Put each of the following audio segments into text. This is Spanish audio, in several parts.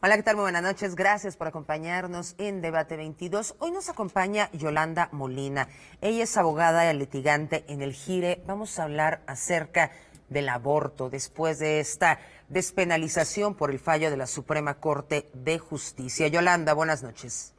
Hola, ¿qué tal? Muy buenas noches. Gracias por acompañarnos en Debate 22. Hoy nos acompaña Yolanda Molina. Ella es abogada y litigante en el Gire. Vamos a hablar acerca del aborto después de esta despenalización por el fallo de la Suprema Corte de Justicia. Yolanda, buenas noches.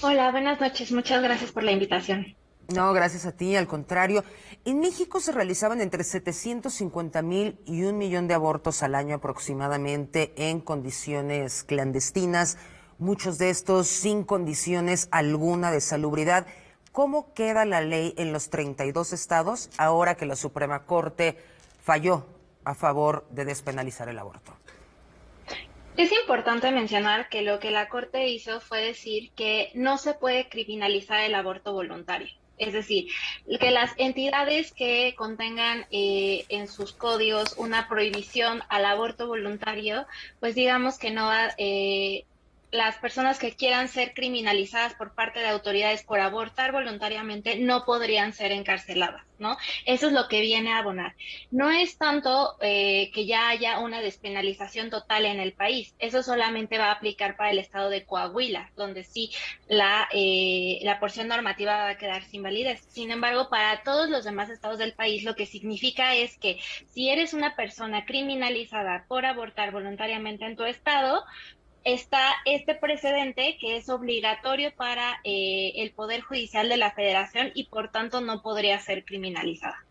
Hola, buenas noches. Muchas gracias por la invitación. No, gracias a ti, al contrario. En México se realizaban entre 750,000 y 1 millón de abortos al año aproximadamente en condiciones clandestinas, muchos de estos sin condiciones alguna de salubridad. ¿Cómo queda la ley en los 32 estados ahora que la Suprema Corte falló a favor de despenalizar el aborto? Es importante mencionar que lo que la Corte hizo fue decir que no se puede criminalizar el aborto voluntario. Es decir, que las entidades que contengan en sus códigos una prohibición al aborto voluntario, pues digamos que no las personas que quieran ser criminalizadas por parte de autoridades por abortar voluntariamente no podrían ser encarceladas, ¿no? Eso es lo que viene a abonar. No es tanto que ya haya una despenalización total en el país, eso solamente va a aplicar para el estado de Coahuila, donde sí la porción normativa va a quedar sin validez. Sin embargo, para todos los demás estados del país, lo que significa es que si eres una persona criminalizada por abortar voluntariamente en tu estado, está este precedente que es obligatorio para el Poder Judicial de la Federación y por tanto no podría ser criminalizada.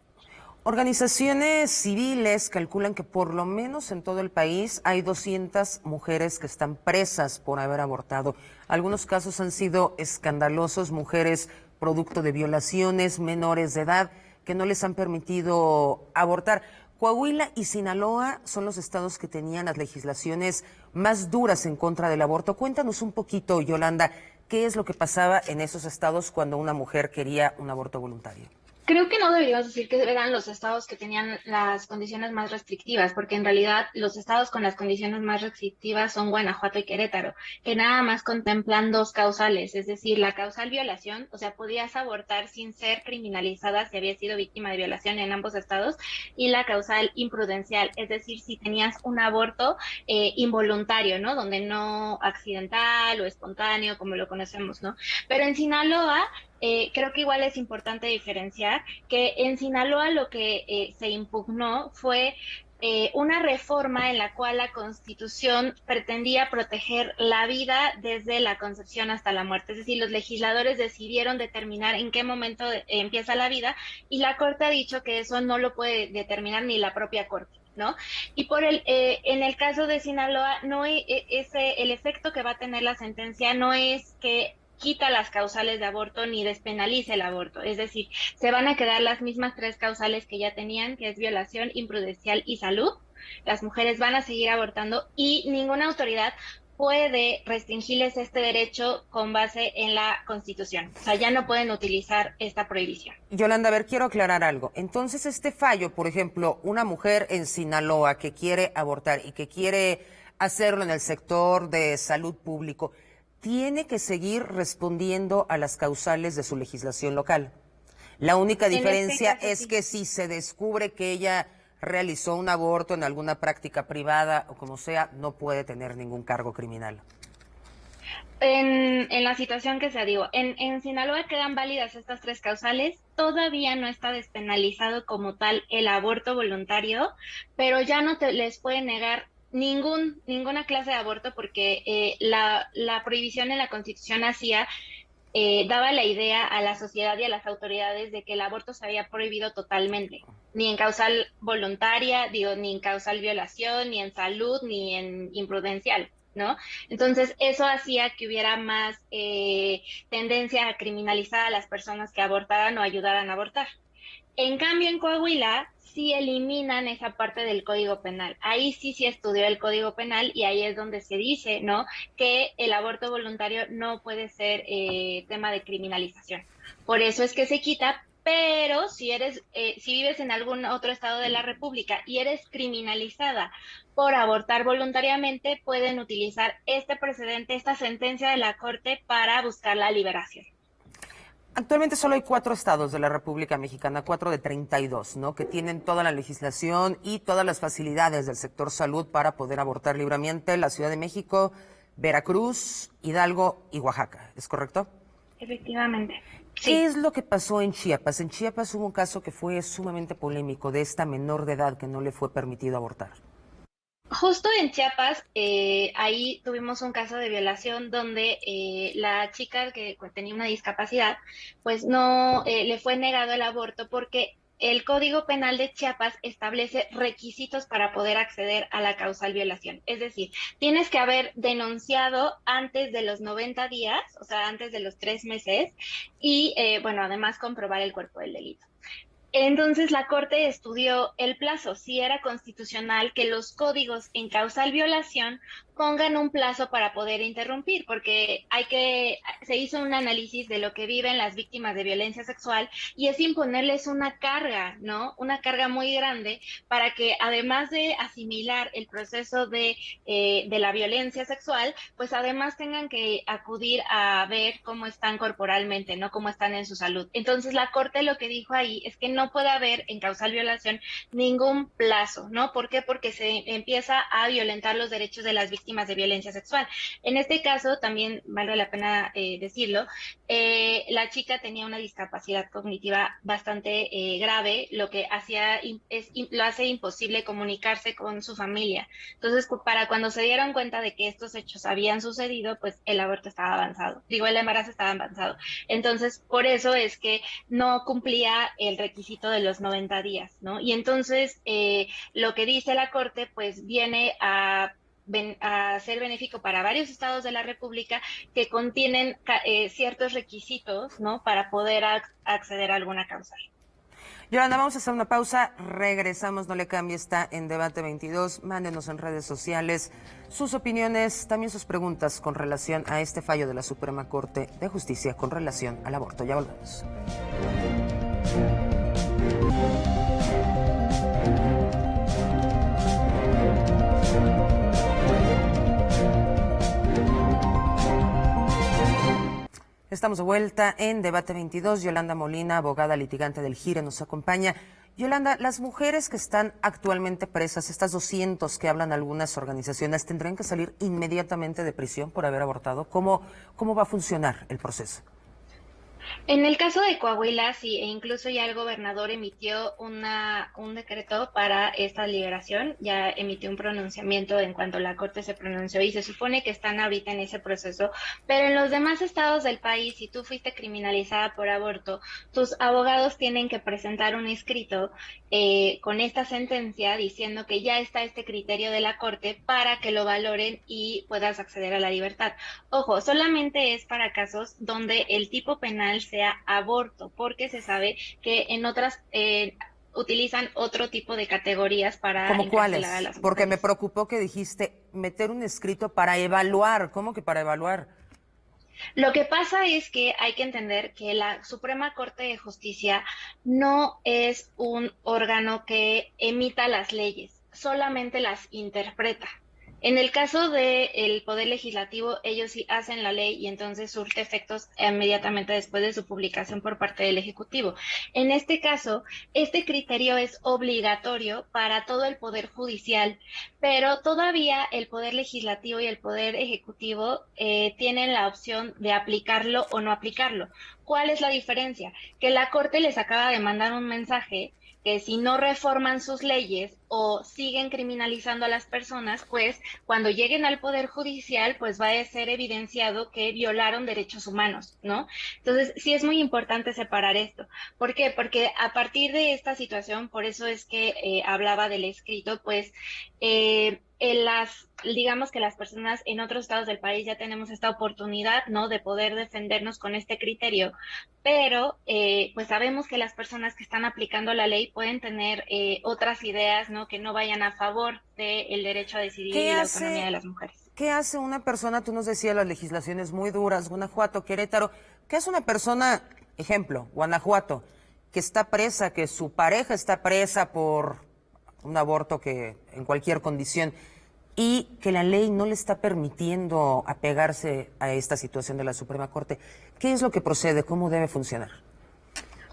Organizaciones civiles calculan que por lo menos en todo el país hay 200 mujeres que están presas por haber abortado. Algunos casos han sido escandalosos, mujeres producto de violaciones, menores de edad, que no les han permitido abortar. Coahuila y Sinaloa son los estados que tenían las legislaciones más duras en contra del aborto. Cuéntanos un poquito, Yolanda, ¿qué es lo que pasaba en esos estados cuando una mujer quería un aborto voluntario? Creo que no deberíamos decir que eran los estados que tenían las condiciones más restrictivas, porque en realidad los estados con las condiciones más restrictivas son Guanajuato y Querétaro, que nada más contemplan dos causales, es decir, la causal violación, o sea, podías abortar sin ser criminalizada si habías sido víctima de violación en ambos estados, y la causal imprudencial, es decir, si tenías un aborto involuntario, ¿no? Donde no accidental o espontáneo, como lo conocemos, ¿no? Pero en Sinaloa creo que igual es importante diferenciar que en Sinaloa lo que se impugnó fue una reforma en la cual la Constitución pretendía proteger la vida desde la concepción hasta la muerte. Es decir, los legisladores decidieron determinar en qué momento empieza la vida y la Corte ha dicho que eso no lo puede determinar ni la propia Corte. ¿No? Y en el caso de Sinaloa, no el efecto que va a tener la sentencia no es que quita las causales de aborto ni despenaliza el aborto. Es decir, se van a quedar las mismas tres causales que ya tenían, que es violación, imprudencial y salud. Las mujeres van a seguir abortando y ninguna autoridad puede restringirles este derecho con base en la Constitución. O sea, ya no pueden utilizar esta prohibición. Yolanda, a ver, quiero aclarar algo. Entonces, este fallo, por ejemplo, una mujer en Sinaloa que quiere abortar y que quiere hacerlo en el sector de salud público, tiene que seguir respondiendo a las causales de su legislación local. La única En este diferencia caso, es sí. que si se descubre que ella realizó un aborto en alguna práctica privada o como sea, no puede tener ningún cargo criminal. En la situación que se digo, en Sinaloa quedan válidas estas tres causales, todavía no está despenalizado como tal el aborto voluntario, pero ya no te les puede negar ninguna clase de aborto porque la prohibición en la Constitución hacía daba la idea a la sociedad y a las autoridades de que el aborto se había prohibido totalmente, ni en causal voluntaria, digo, ni en causal violación, ni en salud, ni en imprudencial, ¿no? Entonces, eso hacía que hubiera más tendencia a criminalizar a las personas que abortaran o ayudaran a abortar. En cambio, en Coahuila sí eliminan esa parte del Código Penal. Ahí sí estudió el Código Penal y ahí es donde se dice, ¿no? Que el aborto voluntario no puede ser tema de criminalización. Por eso es que se quita, pero si vives en algún otro estado de la República y eres criminalizada por abortar voluntariamente, pueden utilizar este precedente, esta sentencia de la Corte para buscar la liberación. Actualmente solo hay 4 estados de la República Mexicana, 4 de 32, ¿no? Que tienen toda la legislación y todas las facilidades del sector salud para poder abortar libremente: la Ciudad de México, Veracruz, Hidalgo y Oaxaca. ¿Es correcto? Efectivamente. ¿Qué Sí. es lo que pasó en Chiapas? En Chiapas hubo un caso que fue sumamente polémico de esta menor de edad que no le fue permitido abortar. Justo en Chiapas, ahí tuvimos un caso de violación donde la chica que tenía una discapacidad, pues no le fue negado el aborto porque el Código Penal de Chiapas establece requisitos para poder acceder a la causal violación. Es decir, tienes que haber denunciado antes de los 90 días, o sea, antes de los 3 meses, y bueno, además comprobar el cuerpo del delito. Entonces la Corte estudió el plazo, si era constitucional que los códigos en causal violación pongan un plazo para poder interrumpir, porque se hizo un análisis de lo que viven las víctimas de violencia sexual y es imponerles una carga, ¿no? Una carga muy grande para que además de asimilar el proceso de la violencia sexual, pues además tengan que acudir a ver cómo están corporalmente, ¿no? Cómo están en su salud. Entonces la Corte lo que dijo ahí es que no puede haber en causal violación ningún plazo, ¿no? ¿Por qué? Porque se empieza a violentar los derechos de las víctimas de violencia sexual. En este caso, también vale la pena decirlo, la chica tenía una discapacidad cognitiva bastante grave, lo que lo hace imposible comunicarse con su familia. Entonces, para cuando se dieron cuenta de que estos hechos habían sucedido, pues el aborto estaba avanzado. Digo, el embarazo estaba avanzado. Entonces, por eso es que no cumplía el requisito de los 90 días, ¿no? Y entonces, lo que dice la Corte, pues viene a ser benéfico para varios estados de la República que contienen ciertos requisitos, ¿no? Para poder acceder a alguna causa. Yolanda, vamos a hacer una pausa, regresamos, no le cambie, está en Debate 22, mándenos en redes sociales sus opiniones, también sus preguntas con relación a este fallo de la Suprema Corte de Justicia con relación al aborto. Ya volvemos. Estamos de vuelta en Debate 22. Yolanda Molina, abogada litigante del GIRE, nos acompaña. Yolanda, las mujeres que están actualmente presas, estas 200 que hablan algunas organizaciones, ¿tendrán que salir inmediatamente de prisión por haber abortado? ¿Cómo va a funcionar el proceso? En el caso de Coahuila, sí, e incluso ya el gobernador emitió un decreto para esta liberación, ya emitió un pronunciamiento en cuanto la Corte se pronunció y se supone que están ahorita en ese proceso, pero en los demás estados del país, si tú fuiste criminalizada por aborto, tus abogados tienen que presentar un escrito con esta sentencia diciendo que ya está este criterio de la Corte para que lo valoren y puedas acceder a la libertad. Ojo, solamente es para casos donde el tipo penal sea aborto, porque se sabe que en otras utilizan otro tipo de categorías para ¿Cómo encarcelar a cuáles? las Porque me mujeres. preocupó que dijiste meter un escrito para evaluar. ¿Cómo que para evaluar? Lo que pasa es que hay que entender que la Suprema Corte de Justicia no es un órgano que emita las leyes, solamente las interpreta. En el caso del Poder Legislativo, ellos sí hacen la ley y entonces surte efectos inmediatamente después de su publicación por parte del Ejecutivo. En este caso, este criterio es obligatorio para todo el Poder Judicial, pero todavía el Poder Legislativo y el Poder Ejecutivo tienen la opción de aplicarlo o no aplicarlo. ¿Cuál es la diferencia? Que la Corte les acaba de mandar un mensaje que si no reforman sus leyes o siguen criminalizando a las personas, pues cuando lleguen al Poder Judicial, pues va a ser evidenciado que violaron derechos humanos, ¿no? Entonces, sí es muy importante separar esto. ¿Por qué? Porque a partir de esta situación, por eso es que hablaba del escrito, pues digamos que las personas en otros estados del país ya tenemos esta oportunidad, ¿no? De poder defendernos con este criterio, pero pues sabemos que las personas que están aplicando la ley pueden tener otras ideas, ¿no? Que no vayan a favor del derecho a decidir ¿Qué y la autonomía hace, de las mujeres. qué hace una persona? Tú nos decías las legislaciones muy duras, Guanajuato, Querétaro. ¿Qué hace una persona, ejemplo, Guanajuato, que está presa, que su pareja está presa por un aborto que en cualquier condición? y que la ley no le está permitiendo apegarse a esta situación de la Suprema Corte. ¿Qué es lo que procede? ¿Cómo debe funcionar?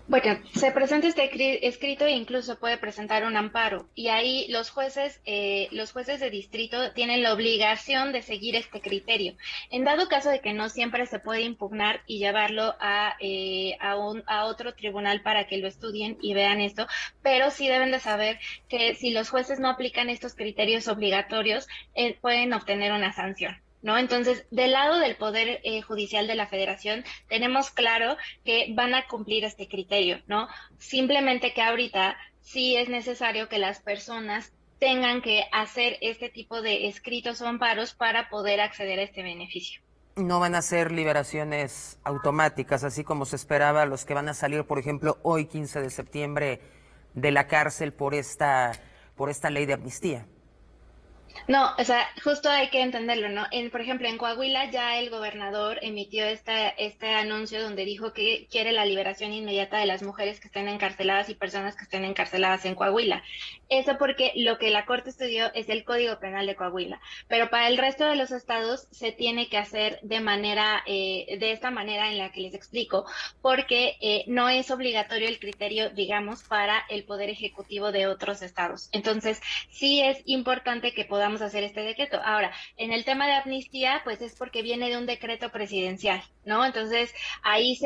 Bueno, se presenta este escrito e incluso puede presentar un amparo. Y ahí los jueces de distrito tienen la obligación de seguir este criterio. En dado caso de que no siempre se puede impugnar y llevarlo a otro tribunal para que lo estudien y vean esto, pero sí deben de saber que si los jueces no aplican estos criterios obligatorios, pueden obtener una sanción. ¿No? Entonces, del lado del Poder Judicial de la Federación, tenemos claro que van a cumplir este criterio, ¿no? Simplemente que ahorita sí es necesario que las personas tengan que hacer este tipo de escritos o amparos para poder acceder a este beneficio. No van a ser liberaciones automáticas, así como se esperaba los que van a salir, por ejemplo, hoy 15 de septiembre de la cárcel por esta ley de amnistía. No, o sea, justo hay que entenderlo, ¿no? Por ejemplo, en Coahuila ya el gobernador emitió este anuncio donde dijo que quiere la liberación inmediata de las mujeres que estén encarceladas y personas que estén encarceladas en Coahuila. Eso porque lo que la Corte estudió es el Código Penal de Coahuila, pero para el resto de los estados se tiene que hacer de esta manera en la que les explico, porque no es obligatorio el criterio, digamos, para el Poder Ejecutivo de otros estados. Entonces, sí es importante que podamos hacer este decreto. Ahora, en el tema de amnistía, pues es porque viene de un decreto presidencial, ¿no? Entonces, ahí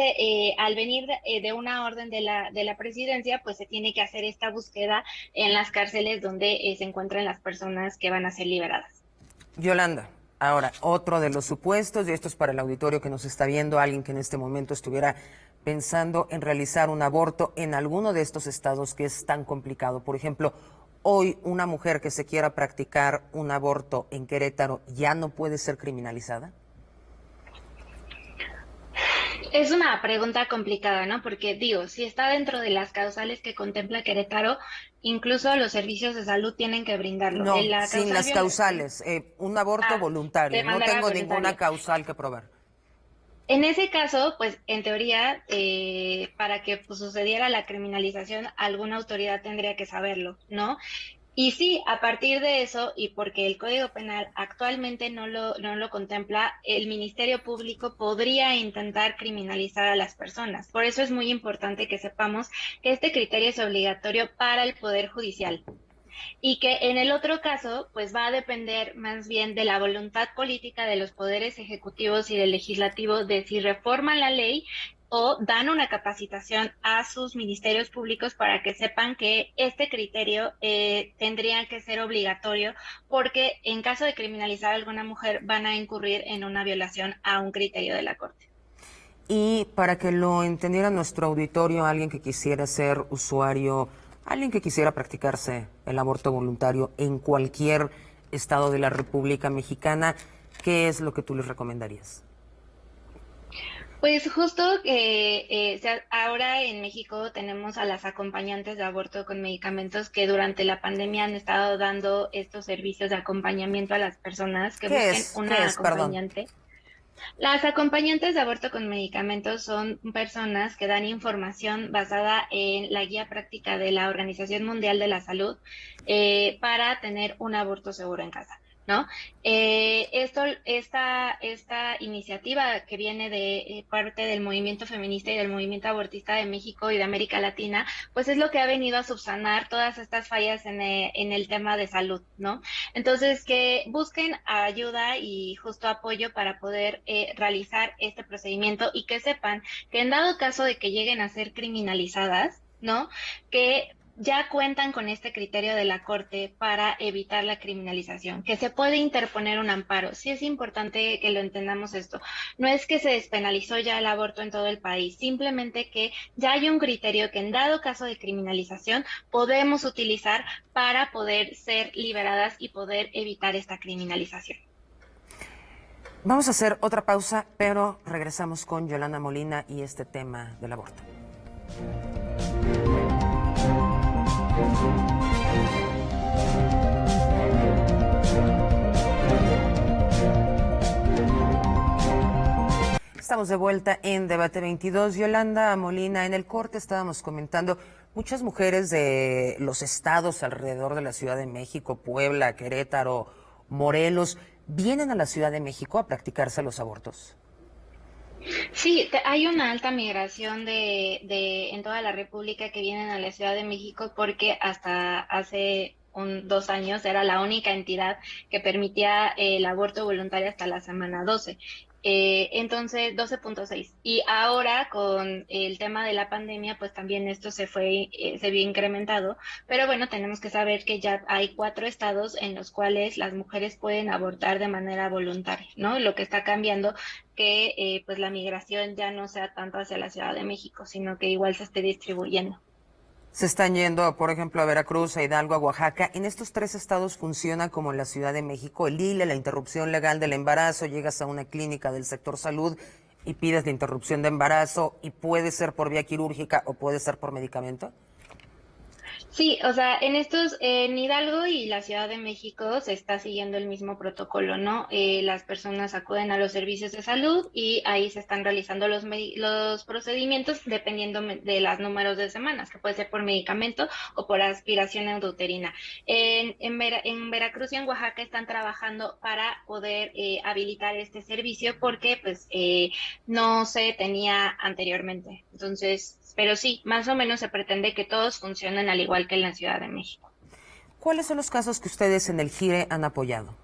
al venir de una orden de la presidencia, pues se tiene que hacer esta búsqueda en las cárceles donde se encuentran las personas que van a ser liberadas. Yolanda, ahora, otro de los supuestos, y esto es para el auditorio que nos está viendo, alguien que en este momento estuviera pensando en realizar un aborto en alguno de estos estados que es tan complicado. Por ejemplo, hoy una mujer que se quiera practicar un aborto en Querétaro ya no puede ser criminalizada. Es una pregunta complicada, ¿no? Porque digo, si está dentro de las causales que contempla Querétaro, incluso los servicios de salud tienen que brindarlo. En No, la sin causal las causales, un aborto de voluntario, no manera tengo ninguna voluntaria. causal que probar. En ese caso, pues en teoría, para que pues, sucediera la criminalización, alguna autoridad tendría que saberlo, ¿no? Y sí, a partir de eso, y porque el Código Penal actualmente no lo contempla, el Ministerio Público podría intentar criminalizar a las personas. Por eso es muy importante que sepamos que este criterio es obligatorio para el Poder Judicial y que en el otro caso, pues va a depender más bien de la voluntad política de los poderes ejecutivos y del legislativo de si reforman la ley o dan una capacitación a sus ministerios públicos para que sepan que este criterio tendría que ser obligatorio porque en caso de criminalizar a alguna mujer van a incurrir en una violación a un criterio de la Corte. Y para que lo entendiera nuestro auditorio, alguien que quisiera ser usuario, alguien que quisiera practicarse el aborto voluntario en cualquier estado de la República Mexicana, ¿qué es lo que tú les recomendarías? Pues justo que ahora en México tenemos a las acompañantes de aborto con medicamentos que durante la pandemia han estado dando estos servicios de acompañamiento a las personas que ¿Qué busquen es? ¿Qué una es? Perdón. acompañante. Las acompañantes de aborto con medicamentos son personas que dan información basada en la guía práctica de la Organización Mundial de la Salud para tener un aborto seguro en casa. ¿No? Esta iniciativa que viene de parte del movimiento feminista y del movimiento abortista de México y de América Latina, pues es lo que ha venido a subsanar todas estas fallas en el tema de salud, ¿no? Entonces, que busquen ayuda y justo apoyo para poder realizar este procedimiento y que sepan que en dado caso de que lleguen a ser criminalizadas, ¿no? Que ya cuentan con este criterio de la Corte para evitar la criminalización, que se puede interponer un amparo. Sí es importante que lo entendamos esto. No es que se despenalizó ya el aborto en todo el país, simplemente que ya hay un criterio que en dado caso de criminalización podemos utilizar para poder ser liberadas y poder evitar esta criminalización. Vamos a hacer otra pausa, pero regresamos con Yolanda Molina y este tema del aborto. Estamos de vuelta en Debate 22. Yolanda Molina, en el corte estábamos comentando muchas mujeres de los estados alrededor de la Ciudad de México, Puebla, Querétaro Morelos, vienen a la Ciudad de México a practicarse los abortos. Sí, hay una alta migración en toda la República que vienen a la Ciudad de México porque hasta hace 2 años era la única entidad que permitía el aborto voluntario hasta la semana 12. Entonces, 12.6. Y ahora con el tema de la pandemia, pues también esto se vio incrementado. Pero bueno, tenemos que saber que ya hay 4 estados en los cuales las mujeres pueden abortar de manera voluntaria, ¿no? Lo que está cambiando que pues la migración ya no sea tanto hacia la Ciudad de México, sino que igual se esté distribuyendo. Se están yendo, por ejemplo, a Veracruz, a Hidalgo, a Oaxaca. En estos 3 estados funciona como en la Ciudad de México. El ILE, la interrupción legal del embarazo, llegas a una clínica del sector salud y pides la interrupción de embarazo y puede ser por vía quirúrgica o puede ser por medicamento. Sí, o sea, en Hidalgo y la Ciudad de México se está siguiendo el mismo protocolo, ¿no? Las personas acuden a los servicios de salud y ahí se están realizando los procedimientos dependiendo de los números de semanas, que puede ser por medicamento o por aspiración endouterina. En Veracruz y en Oaxaca están trabajando para poder habilitar este servicio porque pues no se tenía anteriormente. Entonces, pero sí, más o menos se pretende que todos funcionen al igual que en la Ciudad de México. ¿Cuáles son los casos que ustedes en el GIRE han apoyado?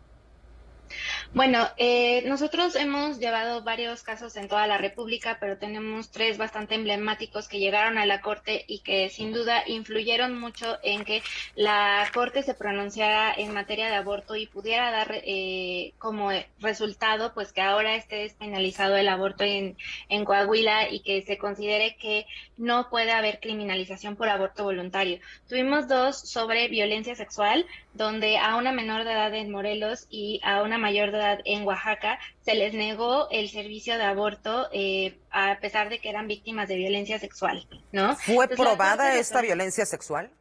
Bueno, nosotros hemos llevado varios casos en toda la República, pero tenemos 3 bastante emblemáticos que llegaron a la Corte y que sin duda influyeron mucho en que la Corte se pronunciara en materia de aborto y pudiera dar como resultado, pues que ahora esté despenalizado el aborto en Coahuila y que se considere que no puede haber criminalización por aborto voluntario. Tuvimos 2 sobre violencia sexual, donde a una menor de edad en Morelos y a una mayor de edad en Oaxaca se les negó el servicio de aborto a pesar de que eran víctimas de violencia sexual, ¿no? ¿Fue Entonces la probada Corte esta violencia sexual?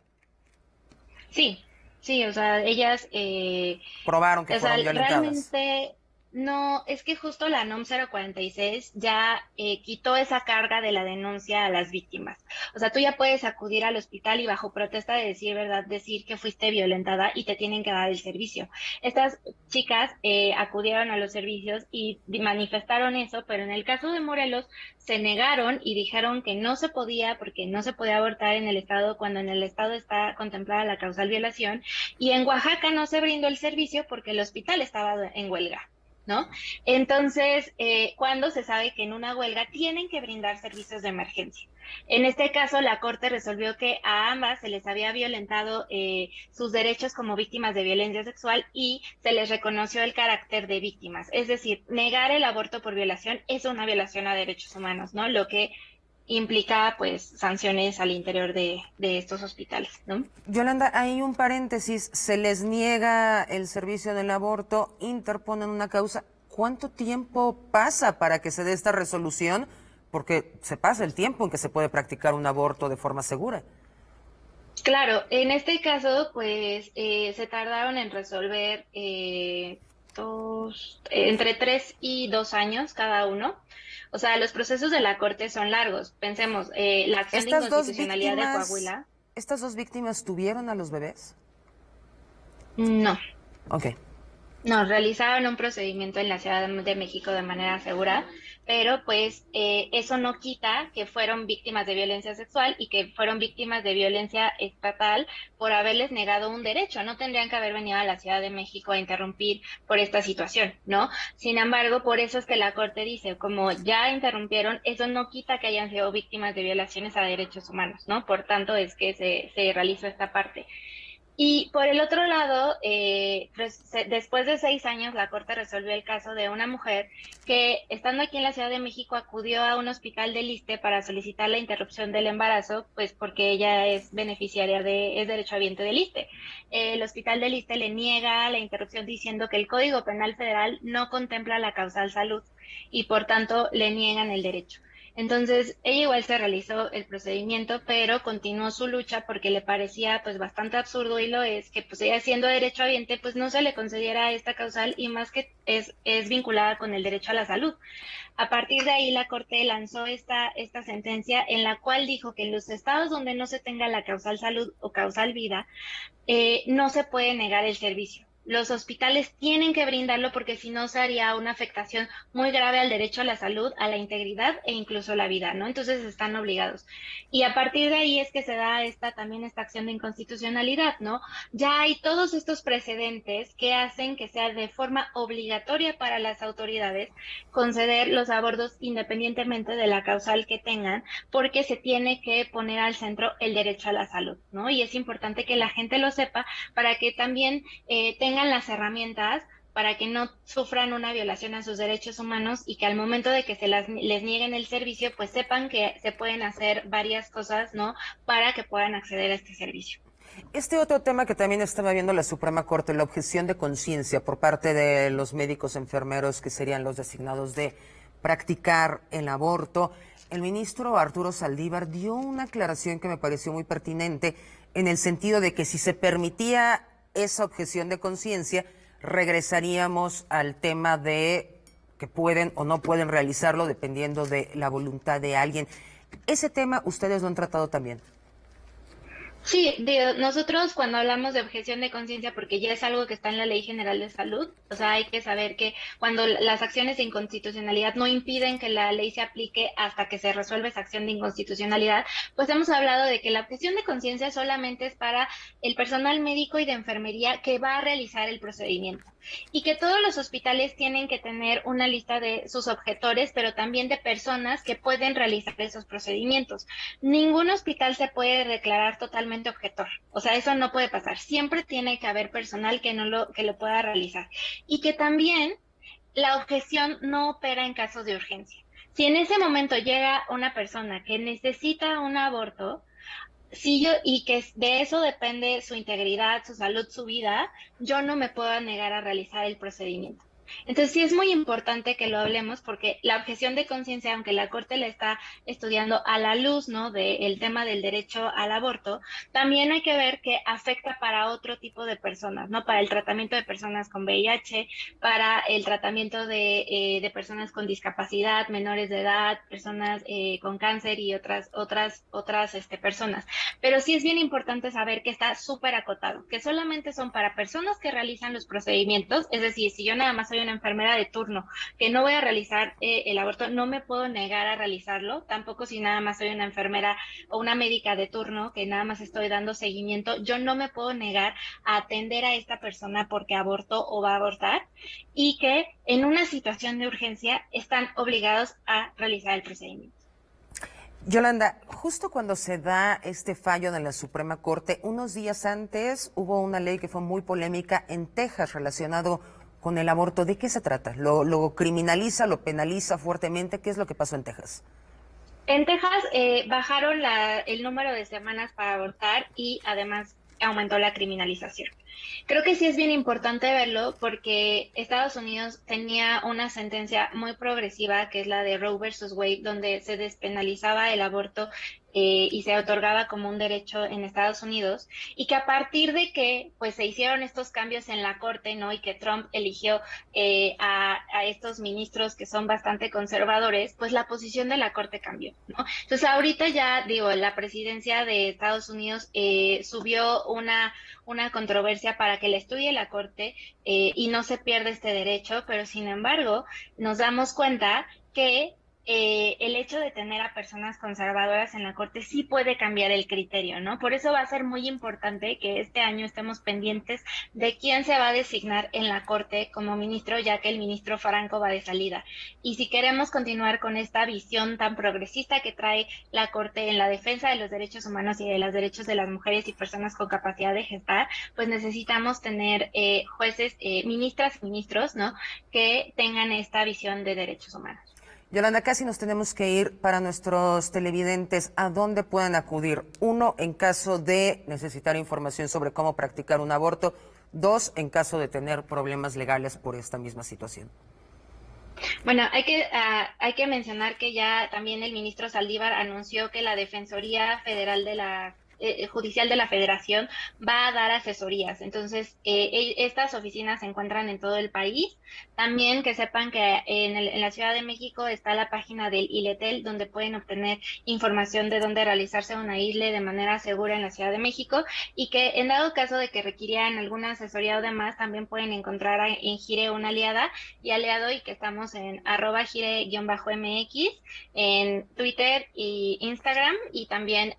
Sí, sí, o sea, ellas, Probaron que o sea, fueron violentadas. realmente no, es que justo la NOM 046 ya quitó esa carga de la denuncia a las víctimas. O sea, tú ya puedes acudir al hospital y bajo protesta de decir verdad, decir que fuiste violentada y te tienen que dar el servicio. Estas chicas acudieron a los servicios y manifestaron eso, pero en el caso de Morelos se negaron y dijeron que no se podía porque no se podía abortar en el estado cuando en el estado está contemplada la causal violación y en Oaxaca no se brindó el servicio porque el hospital estaba en huelga. ¿No? Entonces, cuando se sabe que en una huelga tienen que brindar servicios de emergencia. En este caso, la Corte resolvió que a ambas se les había violentado sus derechos como víctimas de violencia sexual y se les reconoció el carácter de víctimas. Es decir, negar el aborto por violación es una violación a derechos humanos, ¿no? Lo que implica, pues, sanciones al interior de estos hospitales, ¿no? Yolanda, hay un paréntesis, se les niega el servicio del aborto, interponen una causa. ¿Cuánto tiempo pasa para que se dé esta resolución? Porque se pasa el tiempo en que se puede practicar un aborto de forma segura. Claro, en este caso, pues se tardaron en resolver entre 3 y 2 años cada uno. O sea, los procesos de la Corte son largos. Pensemos, la acción de Estas dos inconstitucionalidad de víctimas, Coahuila, estas dos víctimas tuvieron a los bebés. no. Ok. No, realizaron un procedimiento en la Ciudad de México de manera segura, pero pues eso no quita que fueron víctimas de violencia sexual y que fueron víctimas de violencia estatal por haberles negado un derecho. No tendrían que haber venido a la Ciudad de México a interrumpir por esta situación, ¿no? Sin embargo, por eso es que la Corte dice, como ya interrumpieron, eso no quita que hayan sido víctimas de violaciones a derechos humanos, ¿no? Por tanto, es que se realizó esta parte. Y por el otro lado, después de 6 años, la Corte resolvió el caso de una mujer que, estando aquí en la Ciudad de México, acudió a un hospital del ISSSTE para solicitar la interrupción del embarazo, pues porque ella es beneficiaria es derechohabiente del ISSSTE. El hospital del ISSSTE le niega la interrupción diciendo que el Código Penal Federal no contempla la causal salud y, por tanto, le niegan el derecho. Entonces, ella igual se realizó el procedimiento, pero continuó su lucha porque le parecía pues bastante absurdo y lo es que pues ella siendo derechohabiente pues no se le concediera esta causal y más que es vinculada con el derecho a la salud. A partir de ahí la Corte lanzó esta sentencia en la cual dijo que en los estados donde no se tenga la causal salud o causal vida, no se puede negar el servicio. los hospitales tienen que brindarlo porque si no se haría una afectación muy grave al derecho a la salud, a la integridad e incluso la vida, ¿no? Entonces están obligados. Y a partir de ahí es que se da también esta acción de inconstitucionalidad, ¿no? Ya hay todos estos precedentes que hacen que sea de forma obligatoria para las autoridades conceder los abortos independientemente de la causal que tengan, porque se tiene que poner al centro el derecho a la salud, ¿no? Y es importante que la gente lo sepa para que también tengan las herramientas para que no sufran una violación a sus derechos humanos y que al momento de que les nieguen el servicio, pues sepan que se pueden hacer varias cosas, ¿no? Para que puedan acceder a este servicio. Este otro tema que también estaba viendo la Suprema Corte, la objeción de conciencia por parte de los médicos enfermeros que serían los designados de practicar el aborto. El ministro Arturo Saldívar dio una aclaración que me pareció muy pertinente en el sentido de que si se permitía esa objeción de conciencia, regresaríamos al tema de que pueden o no pueden realizarlo dependiendo de la voluntad de alguien. Ese tema ustedes lo han tratado también. Sí, nosotros cuando hablamos de objeción de conciencia, porque ya es algo que está en la Ley General de Salud, o sea, hay que saber que cuando las acciones de inconstitucionalidad no impiden que la ley se aplique hasta que se resuelve esa acción de inconstitucionalidad, pues hemos hablado de que la objeción de conciencia solamente es para el personal médico y de enfermería que va a realizar el procedimiento y que todos los hospitales tienen que tener una lista de sus objetores, pero también de personas que pueden realizar esos procedimientos. Ningún hospital se puede declarar totalmente objetor, o sea, eso no puede pasar. Siempre tiene que haber personal que lo pueda realizar y que también la objeción no opera en casos de urgencia. Si en ese momento llega una persona que necesita un aborto, sí, y que de eso depende su integridad, su salud, su vida, yo no me puedo negar a realizar el procedimiento. Entonces sí es muy importante que lo hablemos porque la objeción de conciencia, aunque la Corte la está estudiando a la luz, ¿no? Del tema del derecho al aborto, también hay que ver que afecta para otro tipo de personas, ¿no? Para el tratamiento de personas con VIH, para el tratamiento de personas con discapacidad, menores de edad, personas con cáncer y otras personas. Pero sí es bien importante saber que está súper acotado, que solamente son para personas que realizan los procedimientos, es decir, si yo nada más soy una enfermera de turno que no voy a realizar el aborto, no me puedo negar a realizarlo, tampoco si nada más soy una enfermera o una médica de turno que nada más estoy dando seguimiento, yo no me puedo negar a atender a esta persona porque abortó o va a abortar y que en una situación de urgencia están obligados a realizar el procedimiento. Yolanda, justo cuando se da este fallo de la Suprema Corte, unos días antes hubo una ley que fue muy polémica en Texas relacionado con el aborto. ¿De qué se trata? ¿Lo criminaliza, lo penaliza fuertemente? ¿Qué es lo que pasó en Texas? En Texas bajaron el número de semanas para abortar y además aumentó la criminalización. Creo que sí es bien importante verlo porque Estados Unidos tenía una sentencia muy progresiva que es la de Roe versus Wade, donde se despenalizaba el aborto y se otorgaba como un derecho en Estados Unidos y que a partir de que pues se hicieron estos cambios en la corte, ¿no? Y que Trump eligió a estos ministros que son bastante conservadores, pues la posición de la corte cambió, ¿no? Entonces ahorita ya digo, la presidencia de Estados Unidos subió una controversia para que la estudie la corte y no se pierda este derecho, pero sin embargo nos damos cuenta que el hecho de tener a personas conservadoras en la Corte sí puede cambiar el criterio, ¿no? Por eso va a ser muy importante que este año estemos pendientes de quién se va a designar en la Corte como ministro, ya que el ministro Franco va de salida. Y si queremos continuar con esta visión tan progresista que trae la Corte en la defensa de los derechos humanos y de los derechos de las mujeres y personas con capacidad de gestar, pues necesitamos tener jueces, ministras y ministros, ¿no? Que tengan esta visión de derechos humanos. Yolanda, casi nos tenemos que ir. Para nuestros televidentes, ¿a dónde pueden acudir? Uno, en caso de necesitar información sobre cómo practicar un aborto. Dos, en caso de tener problemas legales por esta misma situación. Bueno, hay que mencionar que ya también el ministro Saldívar anunció que la Defensoría Federal Judicial de la Federación va a dar asesorías. Entonces, estas oficinas se encuentran en todo el país. También que sepan que en la Ciudad de México está la página del ILETEL, donde pueden obtener información de dónde realizarse una ISLE de manera segura en la Ciudad de México, y que en dado caso de que requirieran alguna asesoría o demás, también pueden encontrar en Gire una aliada y aliado, y que estamos en @gire_mx en Twitter y Instagram, y también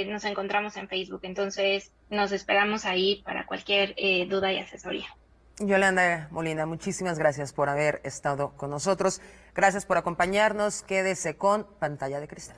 nos encontramos en Facebook. Entonces, nos esperamos ahí para cualquier duda y asesoría. Yolanda Molina, muchísimas gracias por haber estado con nosotros. Gracias por acompañarnos. Quédese con Pantalla de Cristal.